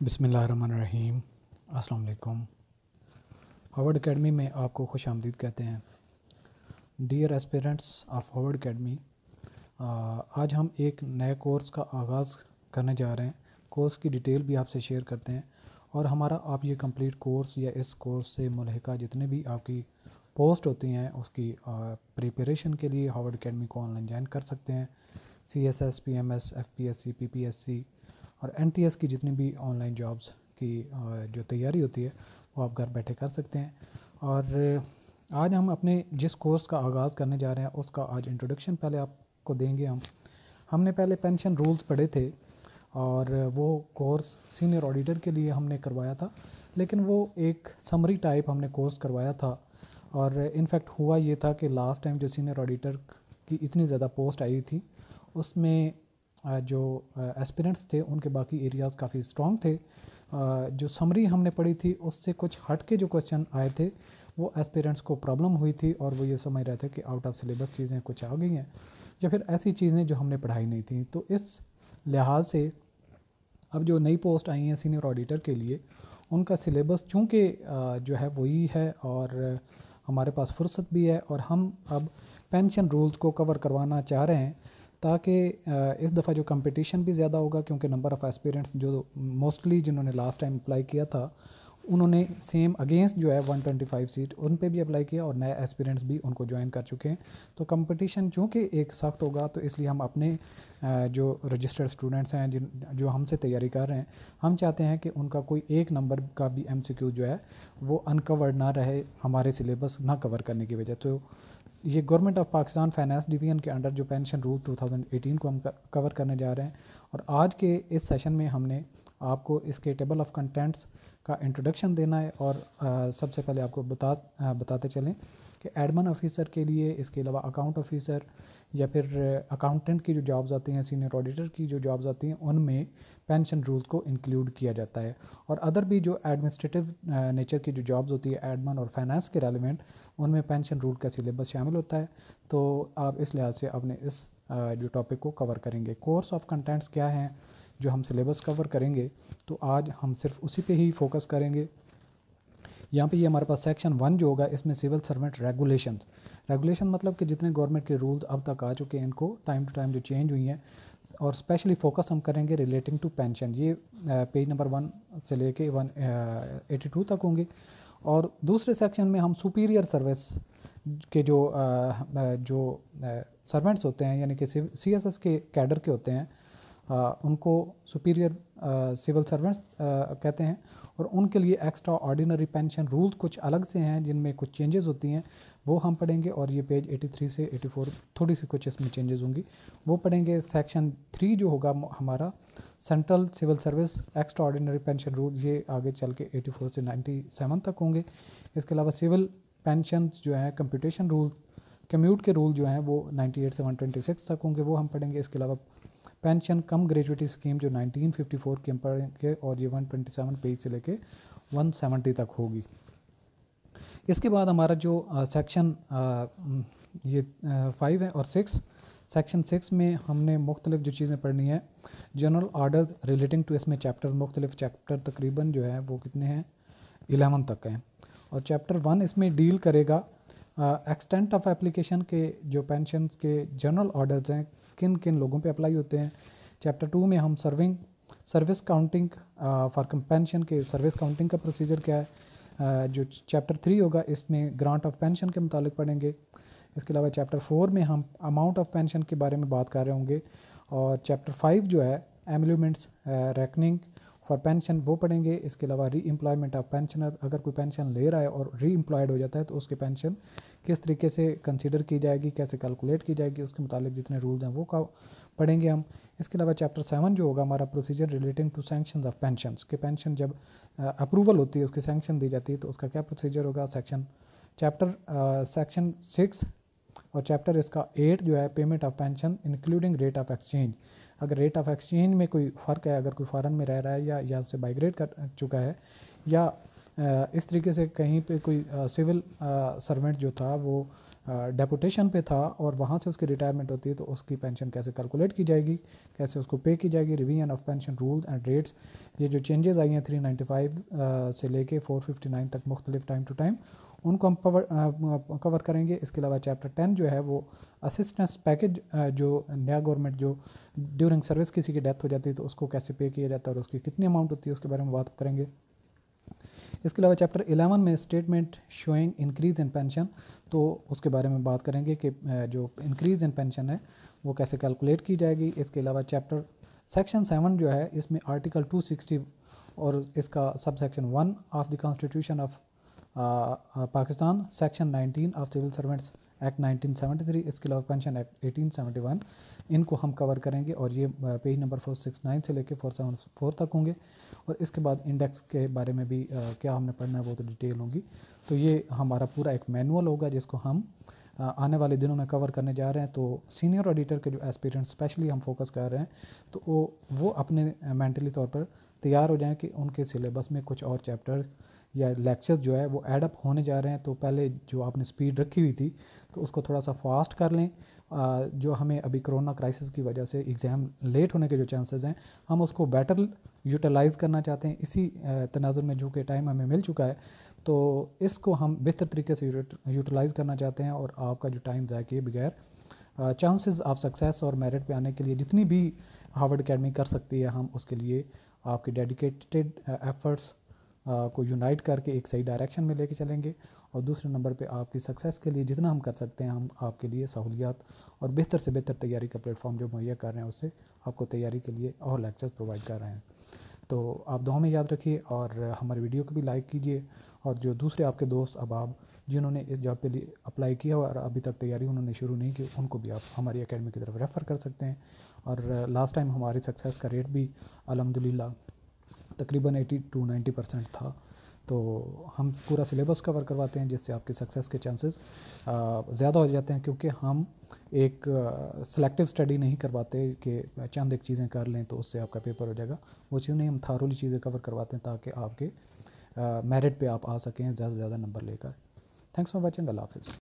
बिस्मिल्लाहिर्रहमानिर्रहीम। अस्सलाम वालेकुम। हार्वर्ड एकेडमी में आपको खुश आमदीद कहते हैं। Dear aspirants of Harvard Academy, आज हम एक नए कोर्स का आगाज़ करने जा रहे हैं। कोर्स की डिटेल भी आपसे शेयर करते हैं और हमारा आप ये कंप्लीट कोर्स या इस कोर्स से मुल्हिका जितने भी आपकी पोस्ट होती हैं उसकी प्रिपरेशन के लिए हार्वर्ड एकेडमी को ऑनलाइन ज्वाइन कर सकते हैं। CSS, PMS, FPSC, PPSC और NTS की जितनी भी ऑनलाइन जॉब्स की जो तैयारी होती है वो आप घर बैठे कर सकते हैं। और आज हम अपने जिस कोर्स का आगाज़ करने जा रहे हैं उसका आज इंट्रोडक्शन पहले आपको देंगे। हमने पहले पेंशन रूल्स पढ़े थे और वो कोर्स सीनियर ऑडिटर के लिए हमने करवाया था, लेकिन वो एक समरी टाइप हमने कोर्स करवाया था। और इनफैक्ट हुआ ये था कि लास्ट टाइम जो सीनियर ऑडिटर की इतनी ज़्यादा पोस्ट आई थी उसमें जो एस्पिरेंट्स थे उनके बाकी एरियाज़ काफ़ी स्ट्रॉन्ग थे। जो समरी हमने पढ़ी थी उससे कुछ हट के जो क्वेश्चन आए थे वो एस्पिरेंट्स को प्रॉब्लम हुई थी और वो ये समझ रहे थे कि आउट ऑफ सिलेबस चीज़ें कुछ आ गई हैं या फिर ऐसी चीज़ें जो हमने पढ़ाई नहीं थी। तो इस लिहाज से अब जो नई पोस्ट आई हैं सीनियर ऑडिटर के लिए उनका सिलेबस चूँकि जो है वही है और हमारे पास फुर्सत भी है और हम अब पेंशन रूल्स को कवर करवाना चाह रहे हैं ताकि इस दफ़ा जो कंपटीशन भी ज़्यादा होगा, क्योंकि नंबर ऑफ़ एस्पिरेंट्स जो मोस्टली जिन्होंने लास्ट टाइम अप्लाई किया था उन्होंने सेम अगेंस्ट जो है 125 सीट उन पे भी अप्लाई किया और नए एस्पिरेंट्स भी उनको ज्वाइन कर चुके हैं। तो कंपटीशन चूँकि एक सख्त होगा तो इसलिए हम अपने जो रजिस्टर्ड स्टूडेंट्स हैं जो हमसे तैयारी कर रहे हैं, हम चाहते हैं कि उनका कोई एक नंबर का भी MCQ जो है वो अनकवर्ड ना रहे हमारे सिलेबस ना कवर करने की वजह। तो ये government of Pakistan finance division के अंडर जो पेंशन रूल 2018 को हम कवर करने जा रहे हैं और आज के इस सेशन में हमने आपको इसके टेबल ऑफ कंटेंट्स का इंट्रोडक्शन देना है। और सबसे पहले आपको बताते चलें कि एडमिन ऑफिसर के लिए, इसके अलावा अकाउंट ऑफिसर या फिर अकाउंटेंट की जो जॉब्स आती हैं, सीनियर ऑडिटर की जो जॉब्स आती हैं, उनमें पेंशन रूल्स को इंक्लूड किया जाता है। और अदर भी जो एडमिनिस्ट्रेटिव नेचर की जो जॉब्स होती है एडमिन और फाइनेंस के रेलिवेंट, उनमें पेंशन रूल का सिलेबस शामिल होता है। तो आप इस लिहाज से अपने इस जो टॉपिक को कवर करेंगे। कोर्स ऑफ कंटेंट्स क्या हैं जो हम सिलेबस कवर करेंगे, तो आज हम सिर्फ उसी पे ही फोकस करेंगे। यहाँ पे ये हमारे पास सेक्शन 1 जो होगा इसमें सिविल सर्वेंट रेगुलेशन मतलब कि जितने गवर्नमेंट के रूल्स अब तक आ चुके हैं इनको टाइम टू टाइम जो चेंज हुई हैं, और स्पेशली फोकस हम करेंगे रिलेटिंग टू पेंशन। ये पेज नंबर 1 से लेके 182 तक होंगे। और दूसरे सेक्शन में हम सुपीरियर सर्विस के जो सर्वेंट्स होते हैं यानी कि CSS के कैडर के होते हैं, उनको सुपीरियर सिविल सर्वेंट्स कहते हैं। और उनके लिए एक्स्ट्रा ऑर्डिनरी पेंशन रूल्स कुछ अलग से हैं जिनमें कुछ चेंजेस होती हैं, वो हम पढ़ेंगे। और ये पेज 83 से 84 थोड़ी सी कुछ इसमें चेंजेस होंगी, वो पढ़ेंगे। सेक्शन 3 जो होगा हमारा central civil service extraordinary pension rule, ये आगे चल के 84 से 97 तक होंगे। इसके अलावा सिविल पेंशन जो है कंप्यूटेशन रूल, कम्यूट के रूल जो हैं वो 98 से 126 तक होंगे, वो हम पढ़ेंगे। इसके अलावा पेंशन कम ग्रेजुएटी स्कीम जो 1954 के हम पढ़ेंगे और ये 127 पेज से लेके 170 तक होगी। इसके बाद हमारा जो सेक्शन ये 5 है और 6, सेक्शन 6 में हमने मुख्तलिफ जो चीज़ें पढ़नी है, जनरल ऑर्डर रिलेटिंग टू, इसमें चैप्टर मुख्तलिफ चैप्टर तकरीबन जो है वो कितने हैं 11 तक हैं। और चैप्टर 1 इसमें डील करेगा एक्सटेंट ऑफ एप्लीकेशन के जो पेंशन के जनरल ऑर्डर्स हैं किन किन लोगों पे अप्लाई होते हैं। चैप्टर 2 में हम सर्विस काउंटिंग फॉर पेंशन के सर्विस काउंटिंग का प्रोसीजर क्या है। जो चैप्टर 3 होगा इसमें ग्रांट ऑफ पेंशन के मुतालिक पढ़ेंगे। इसके अलावा चैप्टर 4 में हम अमाउंट ऑफ पेंशन के बारे में बात कर रहे होंगे। और चैप्टर 5 जो है एम्लूमेंट्स रेकनिंग फॉर पेंशन, वो पढ़ेंगे। इसके अलावा री एम्प्लॉयमेंट ऑफ पेंशनर, अगर कोई पेंशन ले रहा है और री एम्प्लॉयड हो जाता है तो उसके पेंशन किस तरीके से कंसीडर की जाएगी, कैसे कैलकुलेट की जाएगी, उसके मुतालिक जितने रूल्स हैं वो का पढ़ेंगे हम। इसके अलावा चैप्टर 7 जो होगा हमारा procedure relating to sanctions of pensions, के पेंशन जब अप्रूवल होती है उसकी सैंक्शन दी जाती है तो उसका क्या प्रोसीजर होगा। सेक्शन 6 और चैप्टर इसका 8 जो है payment of pension including rate of exchange. अगर रेट ऑफ एक्सचेंज में कोई फ़र्क है, अगर कोई फ़ॉरेन में रह रहा है या यहाँ से माइग्रेट कर चुका है, या इस तरीके से कहीं पे कोई सिविल सर्वेंट जो था वो डेपुटेशन पे था और वहाँ से उसकी रिटायरमेंट होती है, तो उसकी पेंशन कैसे कैलकुलेट की जाएगी, कैसे उसको पे की जाएगी, revision of pension rules and rates, ये जो चेंजेस आई हैं 395 से लेके 459 तक मुख्तलिफ टाइम टू टाइम, उनको हम कवर करेंगे। इसके अलावा चैप्टर 10 जो है वो असिस्टेंस पैकेज, जो नया गवर्नमेंट जो ड्यूरिंग सर्विस किसी की डेथ हो जाती है तो उसको कैसे पे किया जाता है और उसकी कितनी अमाउंट होती है उसके बारे में बात करेंगे। इसके अलावा चैप्टर 11 में statement showing increase in pension, तो उसके बारे में बात करेंगे कि जो इंक्रीज़ इन पेंशन है वो कैसे कैलकुलेट की जाएगी। इसके अलावा चैप्टर सेक्शन 7 जो है इसमें आर्टिकल 260 और इसका subsection 1 of the constitution of Pakistan, section 19 of civil servants act 1973, इसके अलावा पेंशन एक्ट 1871, इनको हम कवर करेंगे और ये पेज नंबर 469 से लेकर 474 तक होंगे। और इसके बाद इंडेक्स के बारे में भी क्या हमने पढ़ना है वो तो डिटेल होगी। तो ये हमारा पूरा एक मैनुअल होगा जिसको हम आने वाले दिनों में कवर करने जा रहे हैं। तो सीनियर ऑडिटर के जो एस्पिरेंट्स स्पेशली हम फोकस कर रहे हैं तो वो अपने मेंटली तौर पर तैयार हो जाएं कि उनके सिलेबस में कुछ और चैप्टर या लेक्चर्स जो है वो एड अप होने जा रहे हैं। तो पहले जो आपने स्पीड रखी हुई थी तो उसको थोड़ा सा फास्ट कर लें। जो हमें अभी कोरोना क्राइसिस की वजह से एग्ज़ाम लेट होने के जो चांसेस हैं हम उसको बेटर यूटिलाइज़ करना चाहते हैं। इसी तनाजुर में जो कि टाइम हमें मिल चुका है तो इसको हम बेहतर तरीके से यूटिलाइज़ करना चाहते हैं और आपका जो टाइम ज़ाया किए बगैर चांसेस ऑफ सक्सेस और मेरिट पे आने के लिए जितनी भी हार्वर्ड एकेडमी कर सकती है हम उसके लिए आपके डेडिकेटेड एफर्ट्स को यूनाइट करके एक सही डायरेक्शन में लेके चलेंगे। और दूसरे नंबर पे आपकी सक्सेस के लिए जितना हम कर सकते हैं हम आपके लिए सहूलियात और बेहतर से बेहतर तैयारी का प्लेटफॉर्म जो मुहैया कर रहे हैं उससे आपको तैयारी के लिए और लेक्चर्स प्रोवाइड कर रहे हैं। तो आप दुआ में याद रखिए और हमारे वीडियो को भी लाइक कीजिए। और जो दूसरे आपके दोस्त अहबाब जिन्होंने इस जॉब के लिए अप्लाई किया और अभी तक तैयारी उन्होंने शुरू नहीं की उनको भी आप हमारी एकेडमी की तरफ रेफ़र कर सकते हैं। और लास्ट टाइम हमारी सक्सेस का रेट भी अल्हम्दुलिल्लाह तकरीबन 80 to 90% था। तो हम पूरा सिलेबस कवर करवाते हैं जिससे आपके सक्सेस के चांसेस ज़्यादा हो जाते हैं, क्योंकि हम एक सेलेक्टिव स्टडी नहीं करवाते कि चंद एक चीज़ें कर लें तो उससे आपका पेपर हो जाएगा। वो चीज़ नहीं, हम थारोली चीज़ें कवर करवाते हैं ताकि आपके मेरिट पे आप आ सकें ज़्यादा से ज़्यादा नंबर लेकर। Thanks for watching. अल्लाह हाफ़िज़।